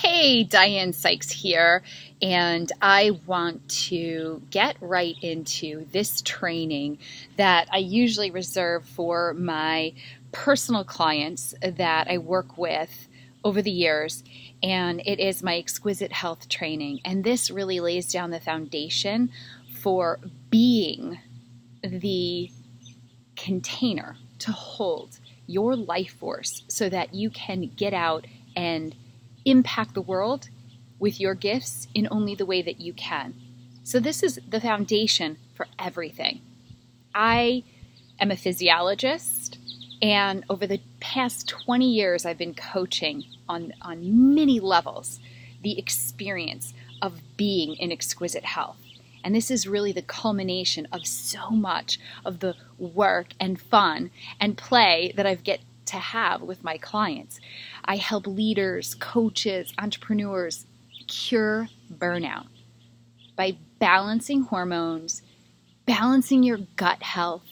Hey, Diane Sykes here, and I want to get right into this training that I usually reserve for my personal clients that I work with over the years, and it is my exquisite health training. And this really lays down the foundation for being the container to hold your life force so that you can get out and impact the world with your gifts in only the way that you can. So this is the foundation for everything. I am a physiologist, and over the past 20 years, I've been coaching on many levels the experience of being in exquisite health. And this is really the culmination of so much of the work and fun and play that I've get to have with my clients. I help leaders, coaches, entrepreneurs cure burnout by balancing hormones, balancing your gut health.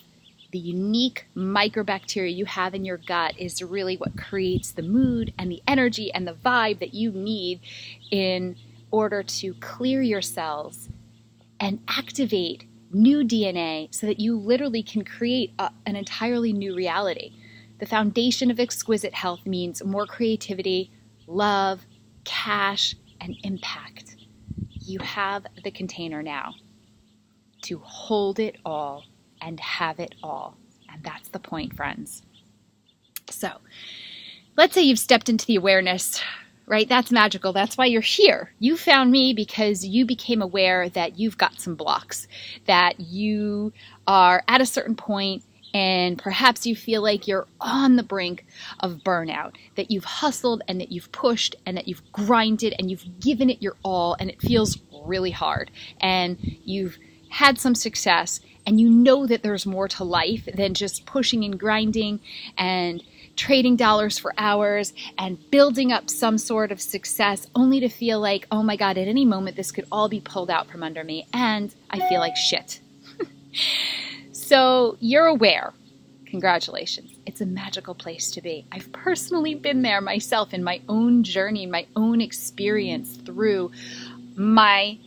The unique microbacteria you have in your gut is really what creates the mood and the energy and the vibe that you need in order to clear your cells and activate new DNA so that you literally can create an entirely new reality. The foundation of exquisite health means more creativity, love, cash, and impact. You have the container now to hold it all and have it all. And that's the point, friends. So let's say you've stepped into the awareness, right? That's magical. That's why you're here. You found me because you became aware that you've got some blocks, that you are at a certain point and perhaps you feel like you're on the brink of burnout, that you've hustled and that you've pushed and that you've grinded and you've given it your all and it feels really hard. And you've had some success and you know that there's more to life than just pushing and grinding and trading dollars for hours and building up some sort of success only to feel like, oh my God, at any moment this could all be pulled out from under me and I feel like shit. So you're aware. Congratulations. It's a magical place to be. I've personally been there myself in my own journey, my own experience through my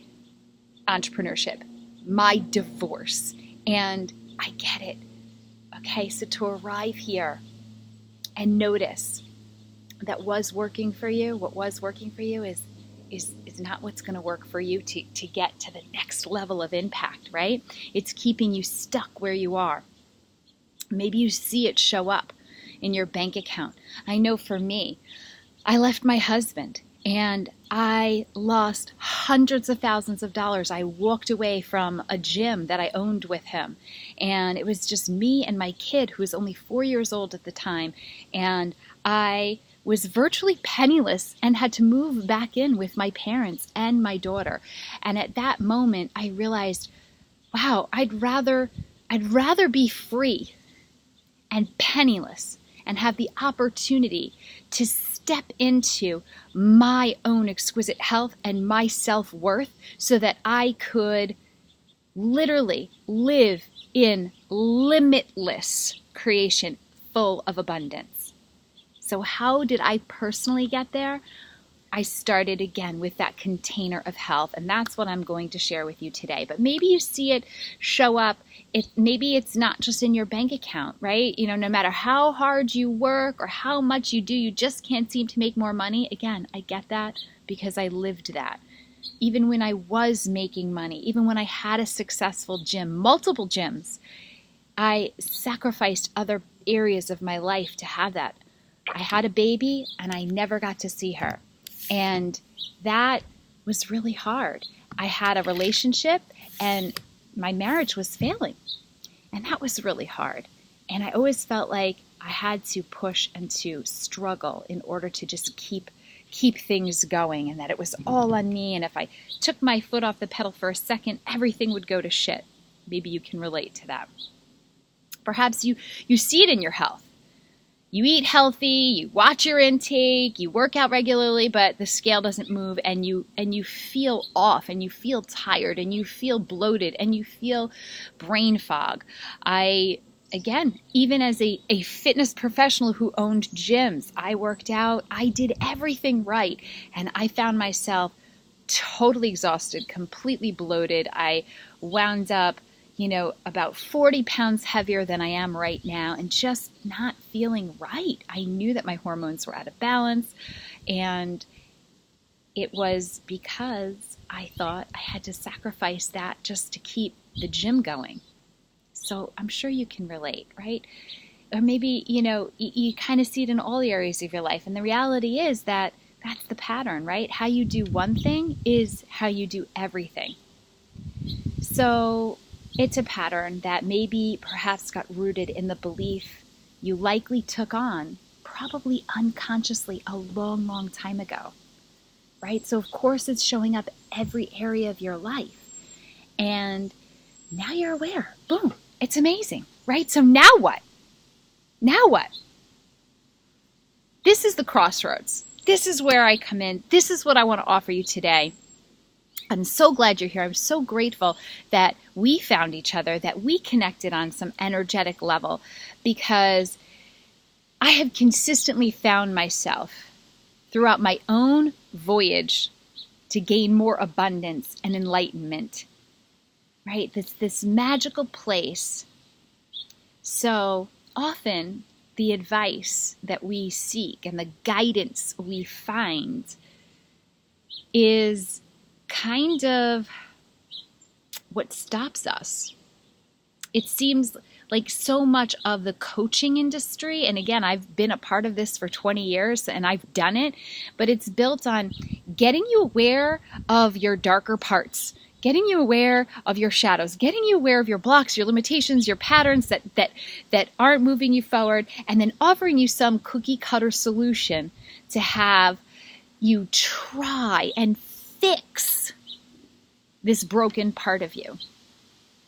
entrepreneurship, my divorce, and I get it. Okay, so to arrive here and notice that what was working for you is not what's going to work for you to get to the next level of impact, right? It's keeping you stuck where you are. Maybe you see it show up in your bank account. I know for me, I left my husband and I lost hundreds of thousands of dollars. I walked away from a gym that I owned with him. And it was just me and my kid, who was only 4 years old at the time. And I was virtually penniless and had to move back in with my parents and my daughter. And at that moment, I realized, wow, I'd rather be free and penniless and have the opportunity to step into my own exquisite health and my self-worth so that I could literally live in limitless creation full of abundance. So how did I personally get there? I started again with that container of health, and that's what I'm going to share with you today. But maybe you see it show up. Maybe it's not just in your bank account, right? You know, no matter how hard you work or how much you do, you just can't seem to make more money. Again, I get that because I lived that. Even when I was making money, even when I had a successful gym, multiple gyms, I sacrificed other areas of my life to have that. I had a baby and I never got to see her. And that was really hard. I had a relationship and my marriage was failing. And that was really hard. And I always felt like I had to push and to struggle in order to just keep things going, and that it was all on me. And if I took my foot off the pedal for a second, everything would go to shit. Maybe you can relate to that. Perhaps you see it in your health. You eat healthy, you watch your intake, you work out regularly, but the scale doesn't move and you feel off and you feel tired and you feel bloated and you feel brain fog. I again, even as a fitness professional who owned gyms, I worked out, I did everything right. And I found myself totally exhausted, completely bloated. I wound up, about 40 pounds heavier than I am right now and just not feeling right. I knew that my hormones were out of balance, and it was because I thought I had to sacrifice that just to keep the gym going. So I'm sure you can relate, right? Or maybe, you kind of see it in all areas of your life. And the reality is that that's the pattern, right? How you do one thing is how you do everything. So it's a pattern that maybe perhaps got rooted in the belief you likely took on, probably unconsciously, a long, long time ago, right? So of course it's showing up every area of your life. And now you're aware. Boom. It's amazing, right? So now what? Now what? This is the crossroads. This is where I come in. This is what I want to offer you today. I'm so glad you're here. I'm so grateful that we found each other, that we connected on some energetic level, because I have consistently found myself throughout my own voyage to gain more abundance and enlightenment, right? This magical place. So often the advice that we seek and the guidance we find is kind of what stops us. It seems like so much of the coaching industry, and again, I've been a part of this for 20 years and I've done it, but it's built on getting you aware of your darker parts, getting you aware of your shadows, getting you aware of your blocks, your limitations, your patterns that aren't moving you forward, and then offering you some cookie cutter solution to have you try and fix this broken part of you,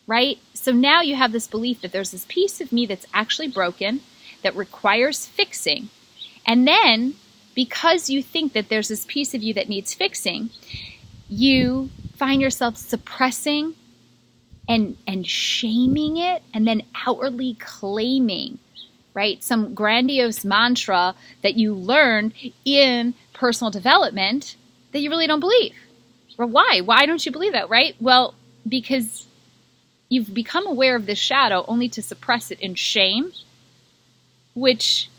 right? So now you have this belief that there's this piece of me that's actually broken, that requires fixing. And then because you think that there's this piece of you that needs fixing, you find yourself suppressing and shaming it, and then outwardly claiming, right, some grandiose mantra that you learned in personal development that you really don't believe. Well, why? Why don't you believe that, right? Well, because you've become aware of this shadow only to suppress it in shame, which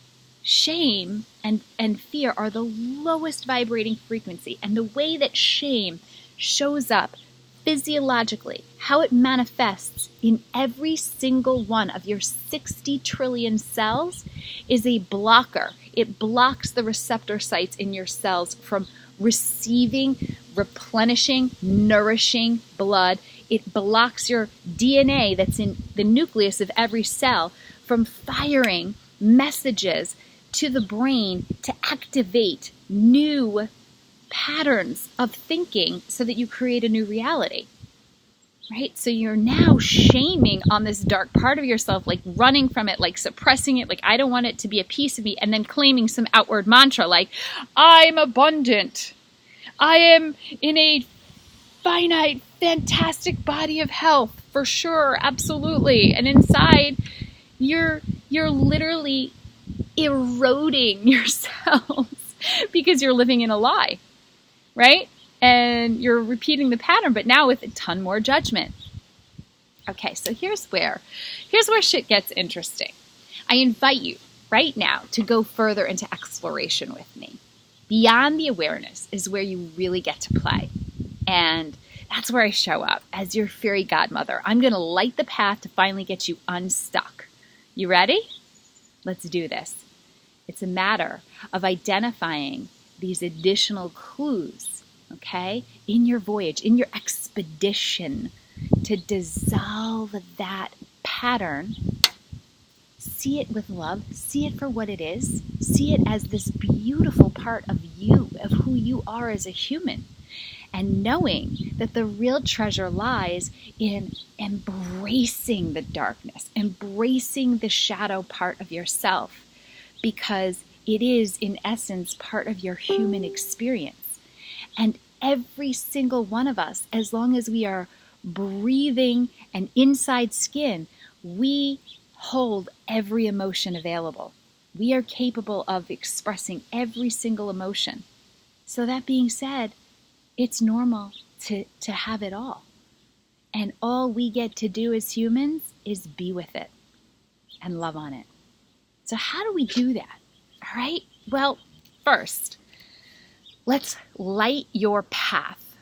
shame and fear are the lowest vibrating frequency. And the way that shame shows up physiologically, how it manifests in every single one of your 60 trillion cells, is a blocker. It blocks the receptor sites in your cells from receiving, replenishing, nourishing blood. It blocks your DNA that's in the nucleus of every cell from firing messages to the brain to activate new patterns of thinking so that you create a new reality, right? So you're now shaming on this dark part of yourself, like running from it, like suppressing it, like I don't want it to be a piece of me, and then claiming some outward mantra like I'm abundant, I am in a finite, fantastic body of health, for sure, absolutely. And inside, you're literally eroding yourselves because you're living in a lie, right? And you're repeating the pattern, but now with a ton more judgment. Okay, so here's where shit gets interesting. I invite you right now to go further into exploration with me. Beyond the awareness is where you really get to play. And that's where I show up as your fairy godmother. I'm going to light the path to finally get you unstuck. You ready? Let's do this. It's a matter of identifying these additional clues, okay, in your voyage, in your expedition to dissolve that pattern. See it with love. See it for what it is. See it as this beautiful part of you, of who you are as a human. And knowing that the real treasure lies in embracing the darkness, embracing the shadow part of yourself, because it is, in essence, part of your human experience. And every single one of us, as long as we are breathing and inside skin, we hold every emotion available. We are capable of expressing every single emotion. So that being said, it's normal to have it all. And all we get to do as humans is be with it and love on it. So how do we do that? All right. Well, first, let's light your path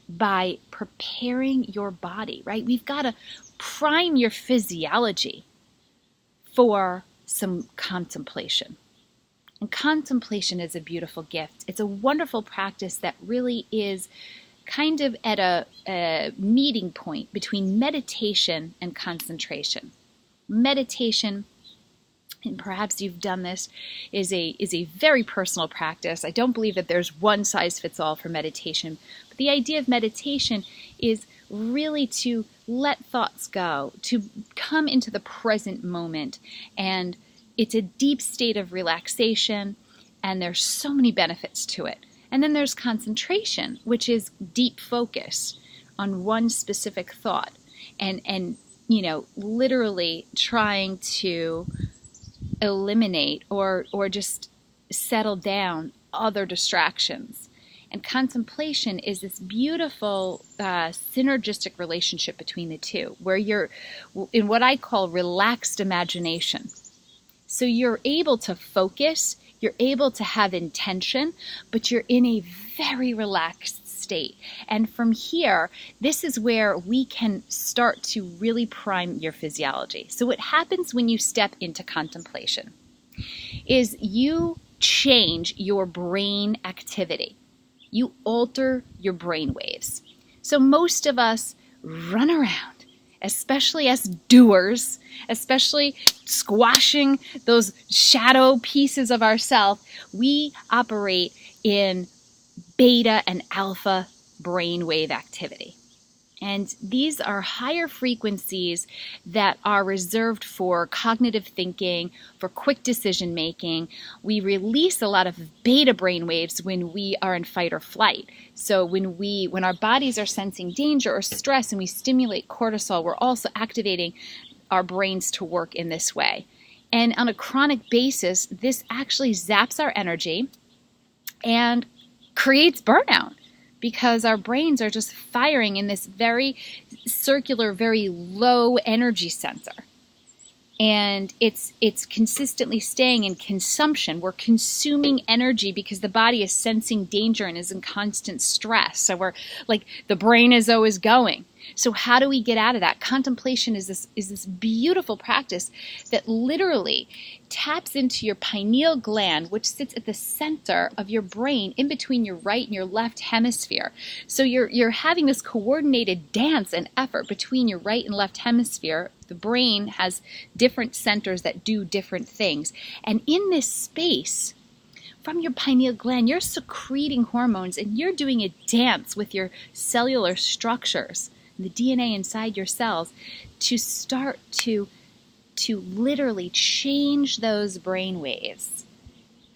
by preparing your body, right? We've got to prime your physiology for some contemplation. And contemplation is a beautiful gift. It's a wonderful practice that really is kind of at a meeting point between meditation and concentration. Meditation, and perhaps you've done this, is a very personal practice. I don't believe that there's one size fits all for meditation. But the idea of meditation is really to let thoughts go, to come into the present moment. And it's a deep state of relaxation, and there's so many benefits to it. And then there's concentration, which is deep focus on one specific thought and literally trying to eliminate or just settle down other distractions. And contemplation is this beautiful synergistic relationship between the two, where you're in what I call relaxed imagination. So you're able to focus, you're able to have intention, but you're in a very relaxed state. And from here, this is where we can start to really prime your physiology. So what happens when you step into contemplation is you change your brain activity. You alter your brain waves. So most of us run around, especially as doers, especially squashing those shadow pieces of ourselves. We operate in beta and alpha brainwave activity. And these are higher frequencies that are reserved for cognitive thinking, for quick decision making. We release a lot of beta brainwaves when we are in fight or flight. So when our bodies are sensing danger or stress and we stimulate cortisol, we're also activating our brains to work in this way. And on a chronic basis, this actually zaps our energy and creates burnout, because our brains are just firing in this very circular, very low energy center. And it's consistently staying in consumption. We're consuming energy because the body is sensing danger and is in constant stress. So we're like, the brain is always going. So how do we get out of that? Contemplation is this beautiful practice that literally taps into your pineal gland, which sits at the center of your brain, in between your right and your left hemisphere. So you're having this coordinated dance and effort between your right and left hemisphere. The brain has different centers that do different things. And in this space, from your pineal gland, you're secreting hormones and you're doing a dance with your cellular structures, the DNA inside your cells, to start to literally change those brain waves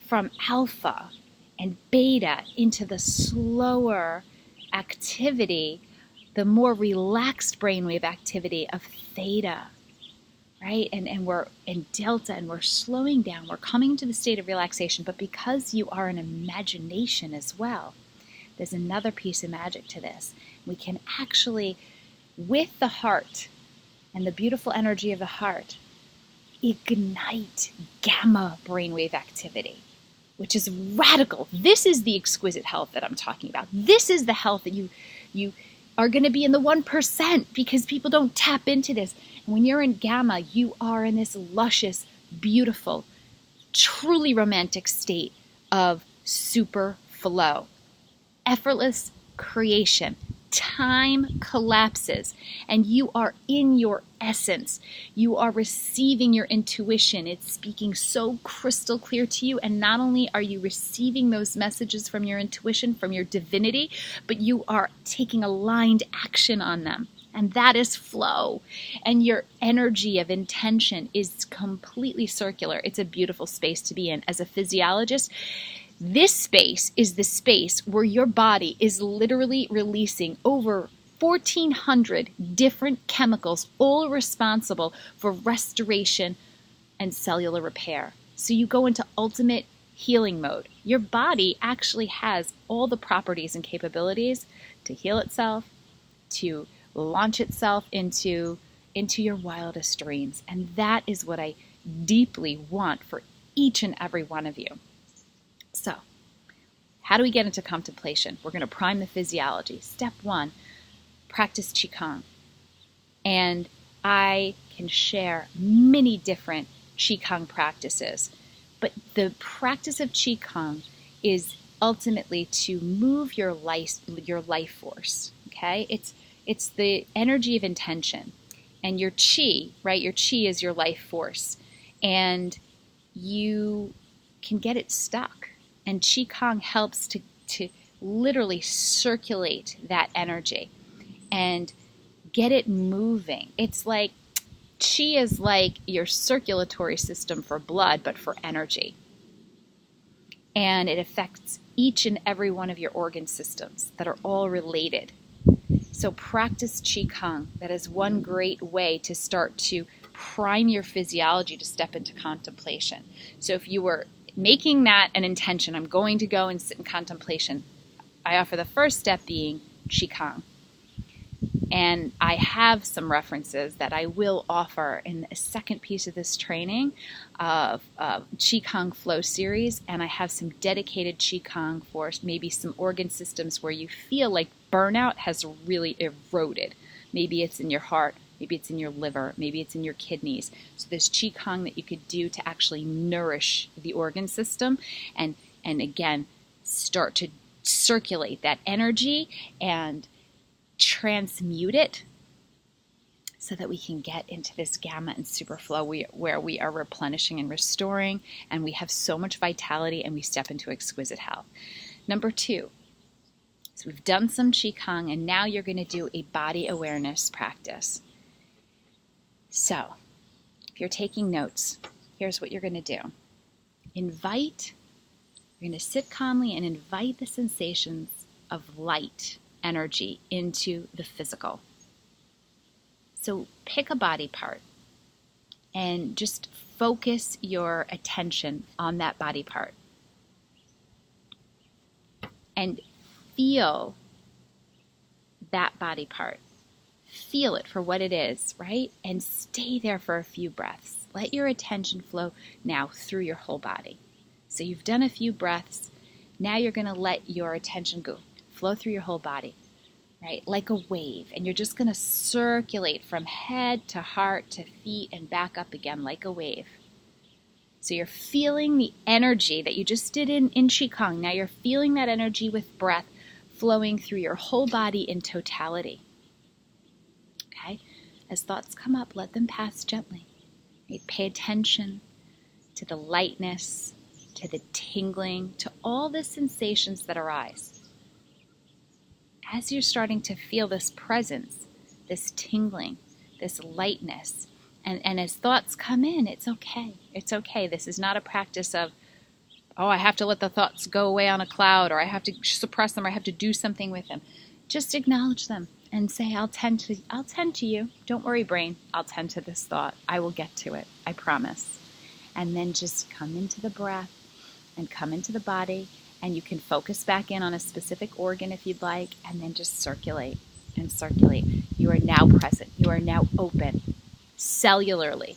from alpha and beta into the slower activity, the more relaxed brainwave activity of theta, right? And we're in delta, and we're slowing down. We're coming to the state of relaxation. But because you are an imagination as well, there's another piece of magic to this. We can actually, with the heart and the beautiful energy of the heart, ignite gamma brainwave activity, which is radical. This is the exquisite health that I'm talking about. This is the health that you are going to be in the 1%, because people don't tap into this. And when you're in gamma, you are in this luscious, beautiful, truly romantic state of super flow, effortless creation. Time collapses and you are in your essence. You are receiving your intuition. It's speaking so crystal clear to you. And not only are you receiving those messages from your intuition, from your divinity, but you are taking aligned action on them. And that is flow. And your energy of intention is completely circular. It's a beautiful space to be in. As a physiologist, this space is the space where your body is literally releasing over 1,400 different chemicals, all responsible for restoration and cellular repair. So you go into ultimate healing mode. Your body actually has all the properties and capabilities to heal itself, to launch itself into your wildest dreams. And that is what I deeply want for each and every one of you. So, how do we get into contemplation? We're going to prime the physiology. Step 1, practice Qigong. And I can share many different Qigong practices. But the practice of Qigong is ultimately to move your life force, okay? It's the energy of intention. And your Qi, right? Your Qi is your life force. And you can get it stuck. And Qigong helps to literally circulate that energy and get it moving. It's like Qi is like your circulatory system for blood, but for energy. And it affects each and every one of your organ systems that are all related. So practice Qigong. That is one great way to start to prime your physiology to step into contemplation. So if you were making that an intention, I'm going to go and sit in contemplation, I offer the first step being Qigong. And I have some references that I will offer in a second piece of this training of Qigong Flow series. And I have some dedicated Qigong for maybe some organ systems where you feel like burnout has really eroded. Maybe it's in your heart, maybe it's in your liver, maybe it's in your kidneys. So there's Qigong that you could do to actually nourish the organ system and again, start to circulate that energy and transmute it so that we can get into this gamma and super flow where we are replenishing and restoring, and we have so much vitality and we step into exquisite health. Number 2, so we've done some Qigong, and now you're going to do a body awareness practice. So if you're taking notes, here's what you're going to do. You're going to sit calmly and invite the sensations of light energy into the physical. So pick a body part and just focus your attention on that body part. And feel that body part. Feel it for what it is, right? And stay there for a few breaths. Let your attention flow now through your whole body. So you've done a few breaths. Now you're going to let your attention flow through your whole body, right? Like a wave. And you're just going to circulate from head to heart to feet and back up again like a wave. So you're feeling the energy that you just did in Qigong. Now you're feeling that energy with breath flowing through your whole body in totality. Okay? As thoughts come up, let them pass gently. Right? Pay attention to the lightness, to the tingling, to all the sensations that arise. As you're starting to feel this presence, this tingling, this lightness, and as thoughts come in, it's okay. It's okay. This is not a practice of, oh, I have to let the thoughts go away on a cloud, or I have to suppress them, or I have to do something with them. Just acknowledge them and say, I'll tend to you. Don't worry, brain. I'll tend to this thought. I will get to it. I promise. And then just come into the breath and come into the body, and you can focus back in on a specific organ if you'd like, and then just circulate and circulate. You are now present. You are now open cellularly.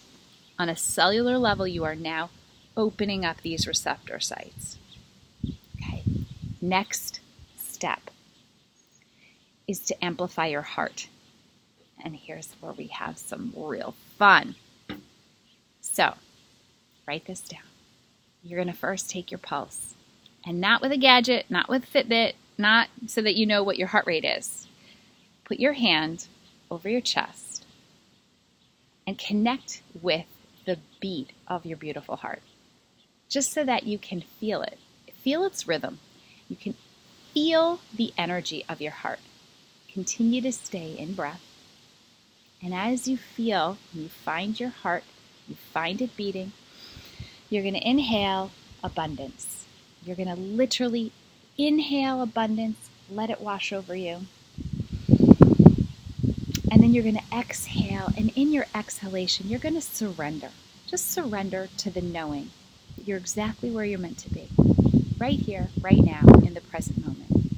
On a cellular level, you are now opening up these receptor sites. Okay. Next step is to amplify your heart. And here's where we have some real fun. So, write this down. You're going to first take your pulse. And not with a gadget, not with Fitbit, not so that you know what your heart rate is. Put your hand over your chest and connect with the beat of your beautiful heart. Just so that you can feel it. Feel its rhythm. You can feel the energy of your heart. Continue to stay in breath. And as you feel, you find your heart, you find it beating, you're going to inhale abundance. You're going to literally inhale abundance, let it wash over you. then you're going to exhale. And in your exhalation, you're going to surrender. Just surrender to the knowing that you're exactly where you're meant to be. Right here, right now, in the present moment.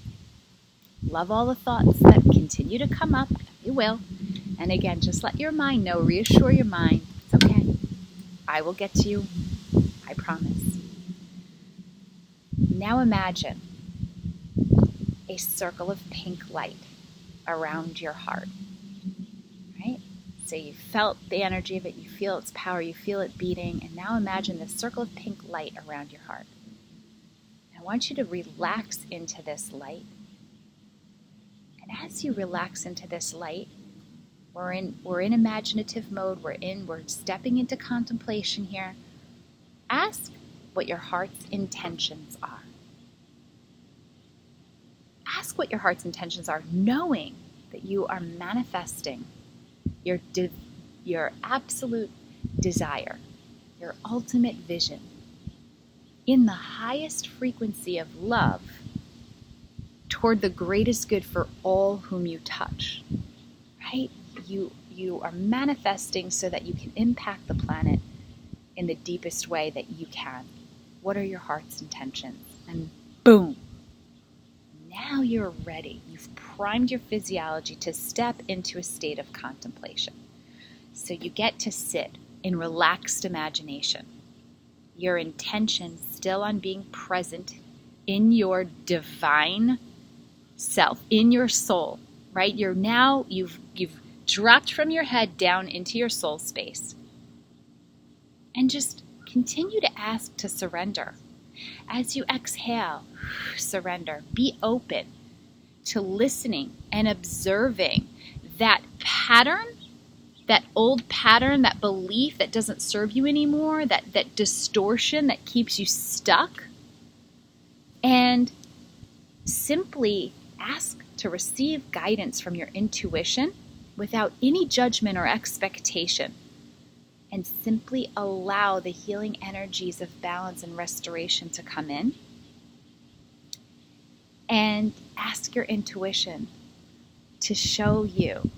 Love all the thoughts that continue to come up. You will. And again, just let your mind know, reassure your mind, it's okay. I will get to you. I promise. Now imagine a circle of pink light around your heart, right? So you felt the energy of it, you feel its power, you feel it beating, and now imagine this circle of pink light around your heart. I want you to relax into this light. And as you relax into this light, we're in imaginative mode, we're stepping into contemplation here. Ask what your heart's intentions are. Ask what your heart's intentions are, knowing that you are manifesting your absolute desire, your ultimate vision in the highest frequency of love toward the greatest good for all whom you touch, right? You are manifesting so that you can impact the planet in the deepest way that you can. What are your heart's intentions? And boom, now you're ready. You've primed your physiology to step into a state of contemplation. So you get to sit in relaxed imagination. Your intention still on being present in your divine self, in your soul, right? You've dropped from your head down into your soul space. And just continue to ask to surrender. As you exhale, surrender. Be open to listening and observing that pattern, that old pattern, that belief that doesn't serve you anymore, that distortion that keeps you stuck. And simply ask to receive guidance from your intuition without any judgment or expectation. And simply allow the healing energies of balance and restoration to come in. And ask your intuition to show you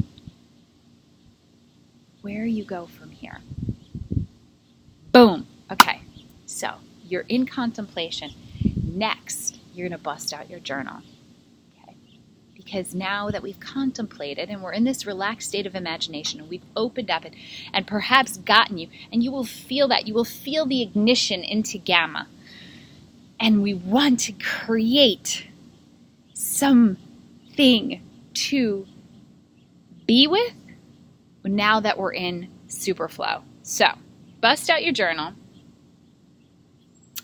where you go from here. Boom. Okay, so you're in contemplation. Next, you're going to bust out your journal. Okay? Because now that we've contemplated and we're in this relaxed state of imagination and we've opened up and perhaps gotten you, and you will feel that. You will feel the ignition into gamma. And we want to create something to be with now that we're in superflow. So, bust out your journal.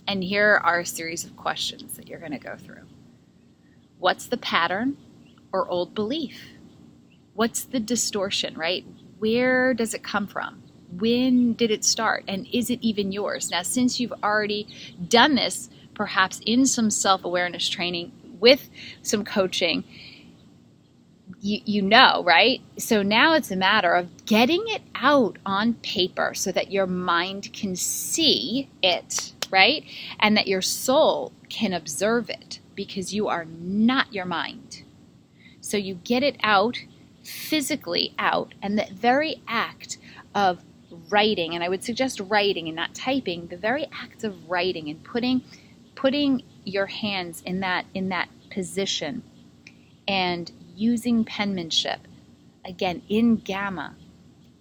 And here are a series of questions that you're going to go through. What's the pattern or old belief? What's the distortion, right? Where does it come from? When did it start? And is it even yours? Now, since you've already done this, perhaps in some self-awareness training with some coaching, you know, right? So now it's a matter of getting it out on paper so that your mind can see it, right? And that your soul can observe it, because you are not your mind. So you get it out, physically out, and the very act of writing, and I would suggest writing and not typing, the very act of writing and putting your hands in that position and using penmanship, again, in gamma,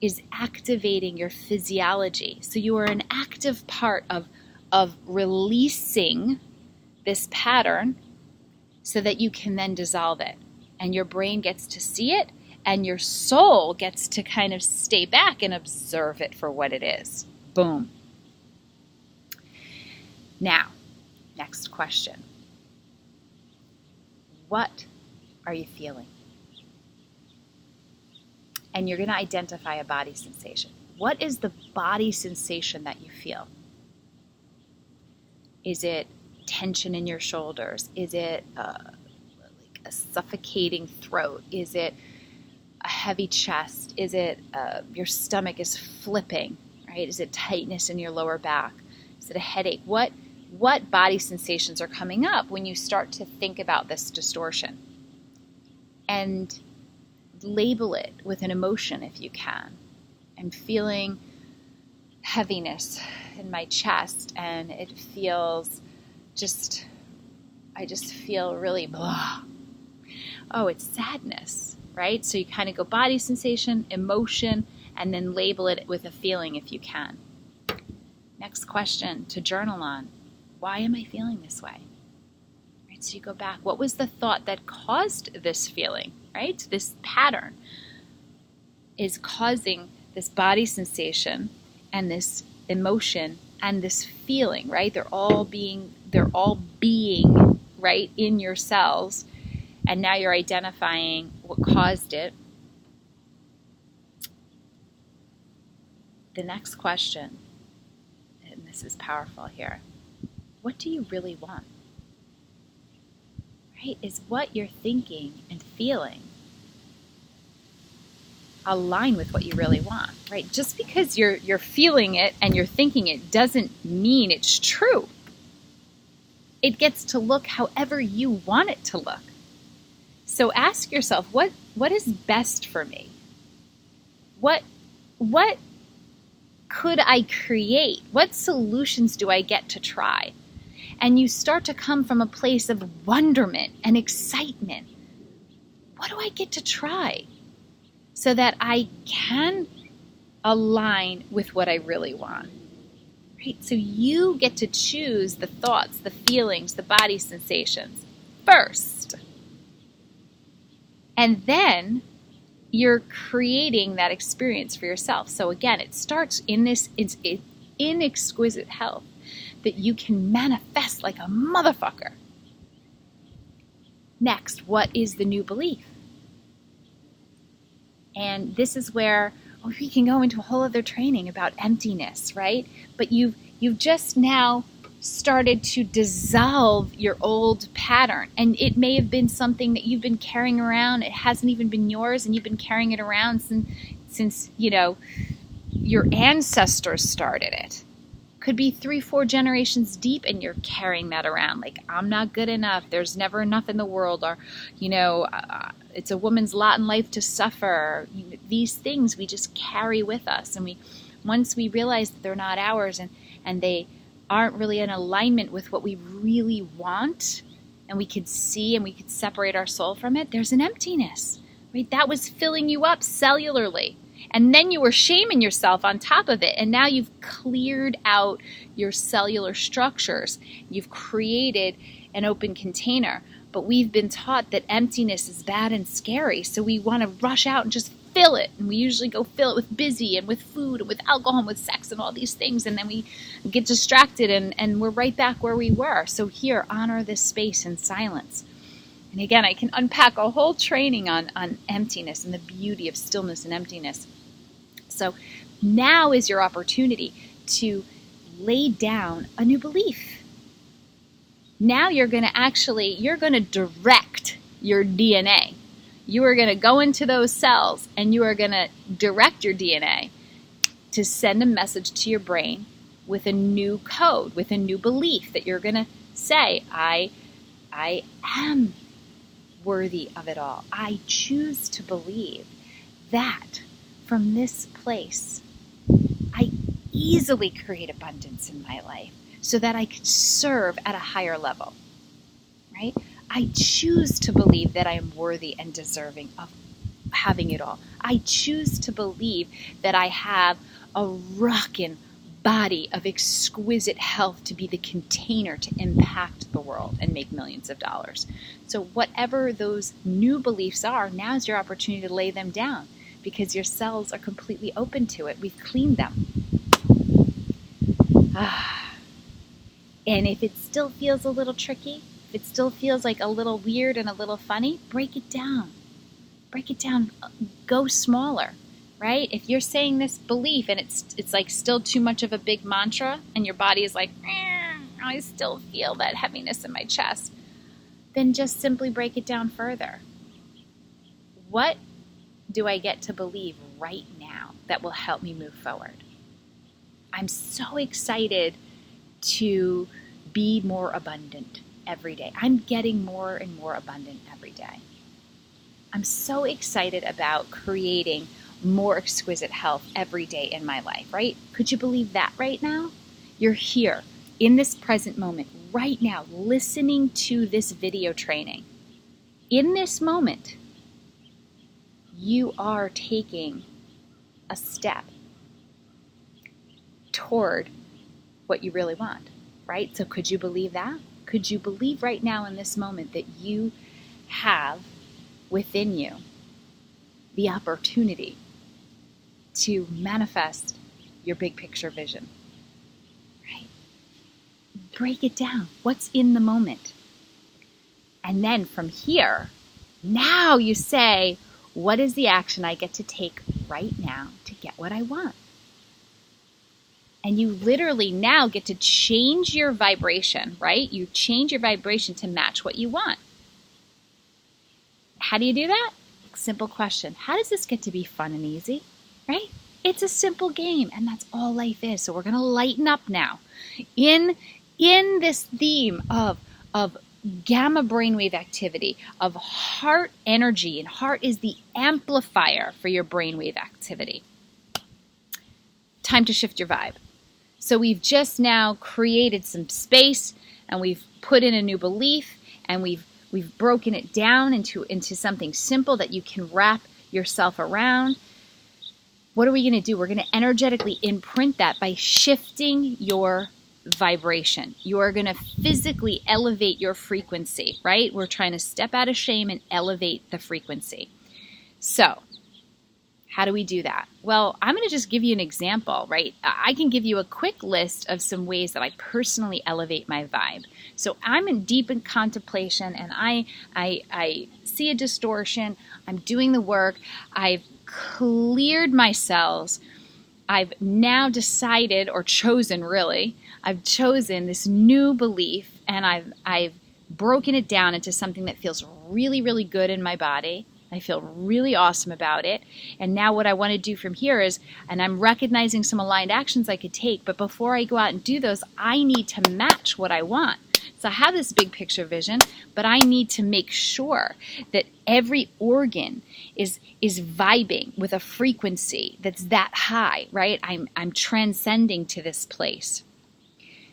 is activating your physiology. So you are an active part of releasing this pattern so that you can then dissolve it. And your brain gets to see it, and your soul gets to kind of stay back and observe it for what it is. Boom. Now, next question. What are you feeling? And you're going to identify a body sensation. What is the body sensation that you feel? Is it tension in your shoulders? Is it like a suffocating throat? Is it a heavy chest? Is it your stomach is flipping, right? Is it tightness in your lower back? Is it a headache? What body sensations are coming up when you start to think about this distortion? And label it with an emotion if you can. I'm feeling heaviness in my chest, and it feels I just feel really blah. Oh, it's sadness, right? So you kind of go body sensation, emotion, and then label it with a feeling if you can. Next question to journal on. Why am I feeling this way? Right, so you go back. What was the thought that caused this feeling, right? This pattern is causing this body sensation and this emotion and this feeling, right? They're all being right in your cells. And now you're identifying what caused it. The next question, and this is powerful here, what do you really want? Right? Is what you're thinking and feeling align with what you really want, right? Just because you're feeling it and you're thinking it doesn't mean it's true. It gets to look however you want it to look. So ask yourself, what is best for me? What could I create? What solutions do I get to try? And you start to come from a place of wonderment and excitement. What do I get to try so that I can align with what I really want? Right? So you get to choose the thoughts, the feelings, the body sensations first. And then you're creating that experience for yourself. So again, it starts in this in exquisite health that you can manifest like a motherfucker. Next, what is the new belief? And this is where we can go into a whole other training about emptiness, right? But you've just now started to dissolve your old pattern, and it may have been something that you've been carrying around. It hasn't even been yours, and you've been carrying it around since your ancestors started it. Could be 3-4 generations deep, and you're carrying that around like, I'm not good enough, there's never enough in the world, or it's a woman's lot in life to suffer. These things we just carry with us, and once we realize that they're not ours and they aren't really in alignment with what we really want, and we could see and we could separate our soul from it, there's an emptiness, right? That was filling you up cellularly. And then you were shaming yourself on top of it. And now you've cleared out your cellular structures. You've created an open container. But we've been taught that emptiness is bad and scary. So we want to rush out and just fill it. And we usually go fill it with busy and with food and with alcohol and with sex and all these things. And then we get distracted and we're right back where we were. So here, honor this space in silence. And again, I can unpack a whole training on emptiness and the beauty of stillness and emptiness. So now is your opportunity to lay down a new belief. Now you're going to direct your DNA. You are going to go into those cells and you are going to direct your DNA to send a message to your brain with a new code, with a new belief that you're going to say, I am worthy of it all. I choose to believe that from this place, I easily create abundance in my life so that I can serve at a higher level, right? I choose to believe that I am worthy and deserving of having it all. I choose to believe that I have a rockin' body of exquisite health to be the container to impact the world and make millions of dollars. So whatever those new beliefs are, now's your opportunity to lay them down, because your cells are completely open to it. We've cleaned them. And if it still feels a little tricky, if it still feels like a little weird and a little funny, break it down. Break it down. Go smaller, right? If you're saying this belief and it's like still too much of a big mantra and your body is like, I still feel that heaviness in my chest, then just simply break it down further. What do I get to believe right now that will help me move forward? I'm so excited to be more abundant every day. I'm getting more and more abundant every day. I'm so excited about creating more exquisite health every day in my life, right? Could you believe that right now? You're here in this present moment, right now, listening to this video training. In this moment, you are taking a step toward what you really want, right? So could you believe that? Could you believe right now in this moment that you have within you the opportunity to manifest your big picture vision, right? Break it down. What's in the moment? And then from here, now you say, what is the action I get to take right now to get what I want? And you literally now get to change your vibration, right? You change your vibration to match what you want. How do you do that? Simple question. How does this get to be fun and easy, right? It's a simple game, and that's all life is. So we're going to lighten up now. In this theme of gamma brainwave activity, of heart energy, and heart is the amplifier for your brainwave activity. Time to shift your vibe. So we've just now created some space, and we've put in a new belief, and we've broken it down into something simple that you can wrap yourself around. What are we going to do? We're going to energetically imprint that by shifting your vibration. You are going to physically elevate your frequency, right? We're trying to step out of shame and elevate the frequency. So, how do we do that? Well, I'm going to just give you an example, right? I can give you a quick list of some ways that I personally elevate my vibe. So I'm in deep in contemplation, and I see a distortion. I'm doing the work. I've cleared my cells. I've now decided, or chosen really, I've chosen this new belief, and I've broken it down into something that feels really, really good in my body. I feel really awesome about it. And now what I want to do from here is, and I'm recognizing some aligned actions I could take, but before I go out and do those, I need to match what I want. So I have this big picture vision, but I need to make sure that every organ is vibing with a frequency that's that high, right? I'm transcending to this place.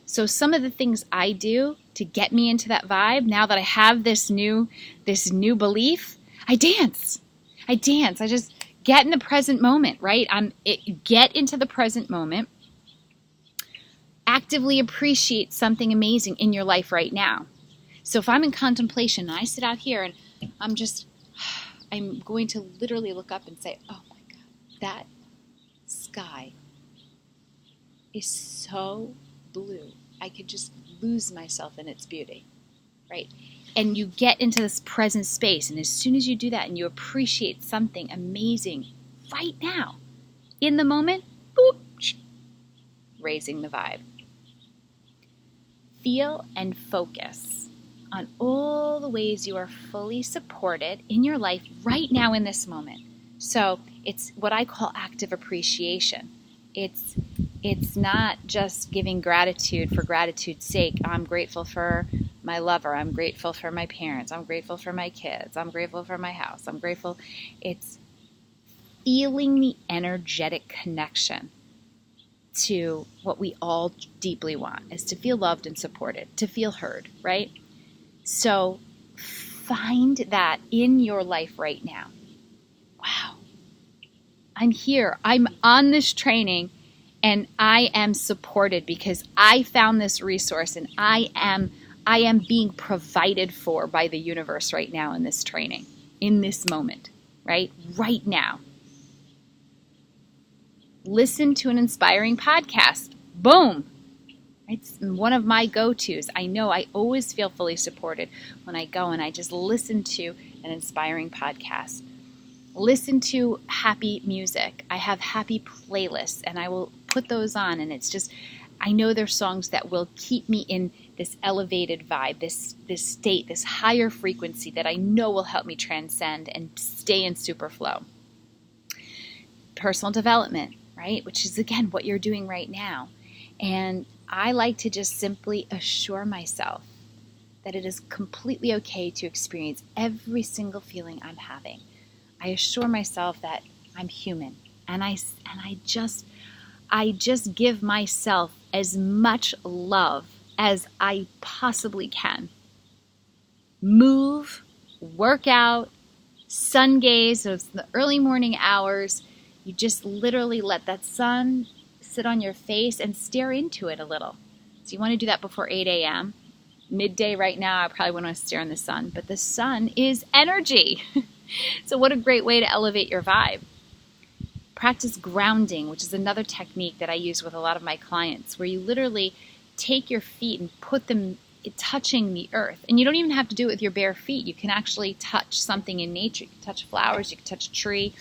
So some of the things I do to get me into that vibe, now that I have this new belief, I dance. I just get in the present moment, right? Get into the present moment. Actively appreciate something amazing in your life right now. So if I'm in contemplation and I sit out here and I'm going to literally look up and say, oh my God, that sky is so blue. I could just lose myself in its beauty, right? And you get into this present space, and as soon as you do that and you appreciate something amazing right now, in the moment, boop, raising the vibe. Feel and focus on all the ways you are fully supported in your life right now in this moment. So it's what I call active appreciation. It's not just giving gratitude for gratitude's sake. I'm grateful for my lover. I'm grateful for my parents. I'm grateful for my kids. I'm grateful for my house. I'm grateful. It's feeling the energetic connection to what we all deeply want, is to feel loved and supported, to feel heard, right? So find that in your life right now. Wow. I'm here. I'm on this training, and I am supported because I found this resource, and I am being provided for by the universe right now in this training, in this moment, right? Right now. Listen to an inspiring podcast. Boom. It's one of my go-tos. I know I always feel fully supported when I go and I just listen to an inspiring podcast. Listen to happy music. I have happy playlists, and I will put those on, and it's just, I know there's songs that will keep me in this elevated vibe, this state, this higher frequency that I know will help me transcend and stay in super flow. Personal development, right? Which is, again, what you're doing right now. And I like to just simply assure myself that it is completely okay to experience every single feeling I'm having. I assure myself that I'm human, and I just give myself as much love as I possibly can. Move, work out, sun gaze, so it's the early morning hours. You just literally let that sun sit on your face and stare into it a little. So you want to do that before 8 a.m. Midday right now, I probably wouldn't want to stare in the sun, but the sun is energy. So what a great way to elevate your vibe. Practice grounding, which is another technique that I use with a lot of my clients, where you literally take your feet and put them touching the earth. And you don't even have to do it with your bare feet. You can actually touch something in nature. You can touch flowers, you can touch a tree,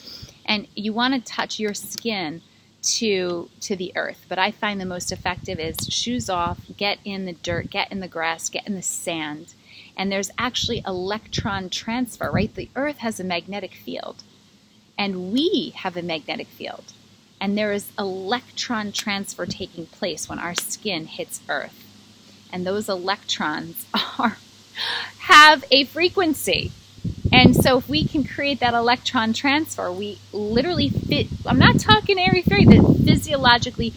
and you want to touch your skin to the earth. But I find the most effective is shoes off, get in the dirt, get in the grass, get in the sand. And there's actually electron transfer, right? The earth has a magnetic field, and we have a magnetic field. And there is electron transfer taking place when our skin hits earth. And those electrons have a frequency. And so if we can create that electron transfer, we literally fit, I'm not talking airy fairy, but physiologically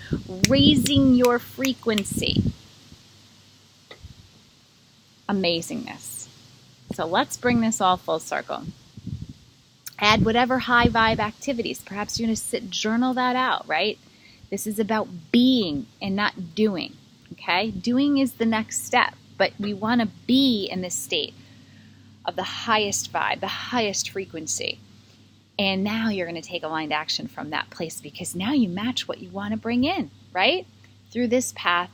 raising your frequency. Amazingness. So let's bring this all full circle. Add whatever high vibe activities. Perhaps you're going to sit, journal that out, right? This is about being and not doing, okay? Doing is the next step, but we want to be in this state of the highest vibe, the highest frequency. And now you're going to take aligned action from that place, because now you match what you want to bring in, right? Through this path,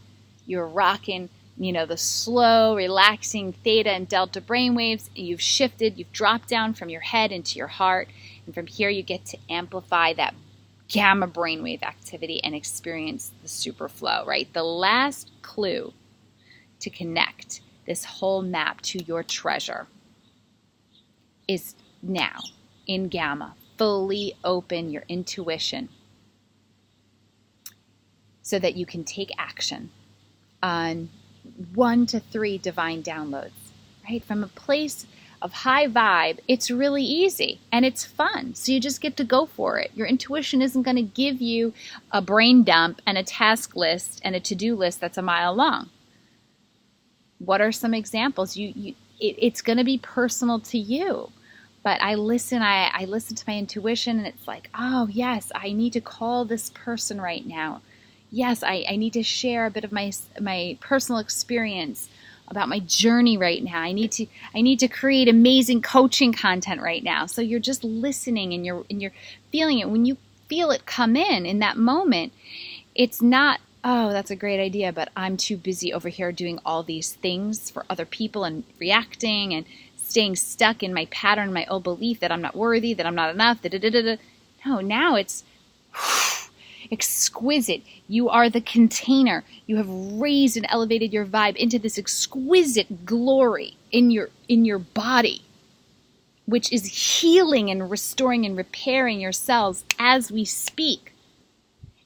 you're rocking, the slow, relaxing theta and delta brainwaves. You've shifted, you've dropped down from your head into your heart. And from here, you get to amplify that gamma brainwave activity and experience the super flow, right? The last clue to connect this whole map to your treasure is now in gamma. Fully open your intuition so that you can take action on 1 to 3 divine downloads, right? From a place of high vibe, it's really easy and it's fun. So you just get to go for it. Your intuition isn't going to give you a brain dump and a task list and a to-do list that's a mile long. What are some examples? It's going to be personal to you. But I listen to my intuition, and it's like, oh yes, I need to call this person right now. Yes, I need to share a bit of my personal experience about my journey right now. I need to create amazing coaching content right now. So you're just listening and you're feeling it. When you feel it come in that moment, it's not, oh, that's a great idea, but I'm too busy over here doing all these things for other people and reacting and staying stuck in my pattern, my old belief that I'm not worthy, that I'm not enough. No, now it's exquisite. You are the container. You have raised and elevated your vibe into this exquisite glory in your body, which is healing and restoring and repairing your cells as we speak.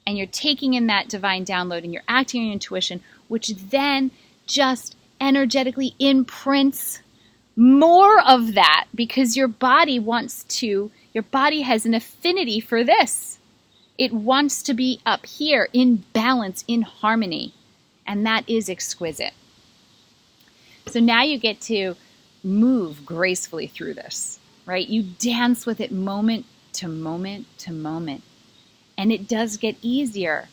And you're taking in that divine download and you're acting on your intuition, which then just energetically imprints more of that, because your body has an affinity for this. It wants to be up here in balance, in harmony, and that is exquisite. So now you get to move gracefully through this, right? You dance with it moment to moment to moment, and it does get easier.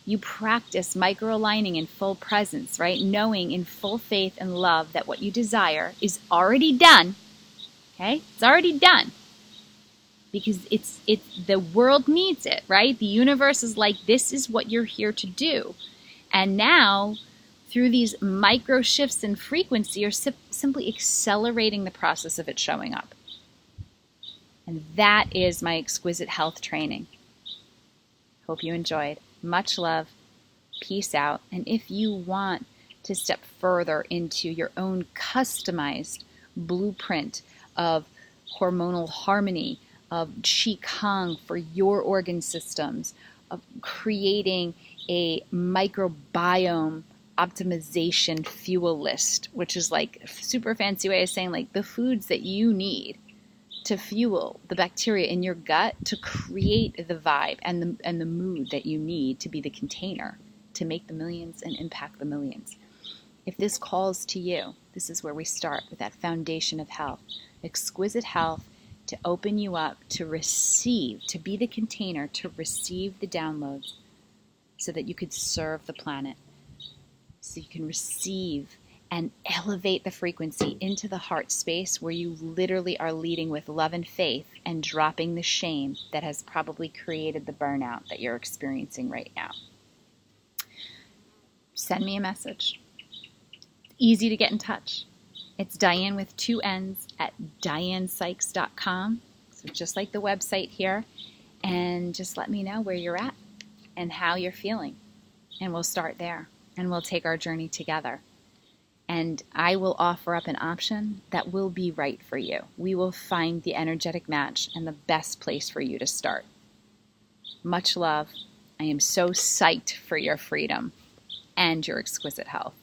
You practice micro-aligning in full presence, right? Knowing in full faith and love that what you desire is already done, okay? It's already done. Because it's the world needs it, right? The universe is like, this is what you're here to do. And now, through these micro shifts in frequency, you're simply accelerating the process of it showing up. And that is my exquisite health training. Hope you enjoyed. Much love. Peace out. And if you want to step further into your own customized blueprint of hormonal harmony, of Qi for your organ systems, of creating a microbiome optimization fuel list, which is like a super fancy way of saying like the foods that you need to fuel the bacteria in your gut to create the vibe and the mood that you need to be the container to make the millions and impact the millions. If this calls to you, this is where we start with that foundation of health. Exquisite health to open you up to receive, to be the container to receive the downloads so that you could serve the planet, so you can receive and elevate the frequency into the heart space where you literally are leading with love and faith and dropping the shame that has probably created the burnout that you're experiencing right now. Send me a message. Easy to get in touch. It's Diane with 2 N's at dianesykes.com. So just like the website here. And just let me know where you're at and how you're feeling. And we'll start there. And we'll take our journey together. And I will offer up an option that will be right for you. We will find the energetic match and the best place for you to start. Much love. I am so psyched for your freedom and your exquisite health.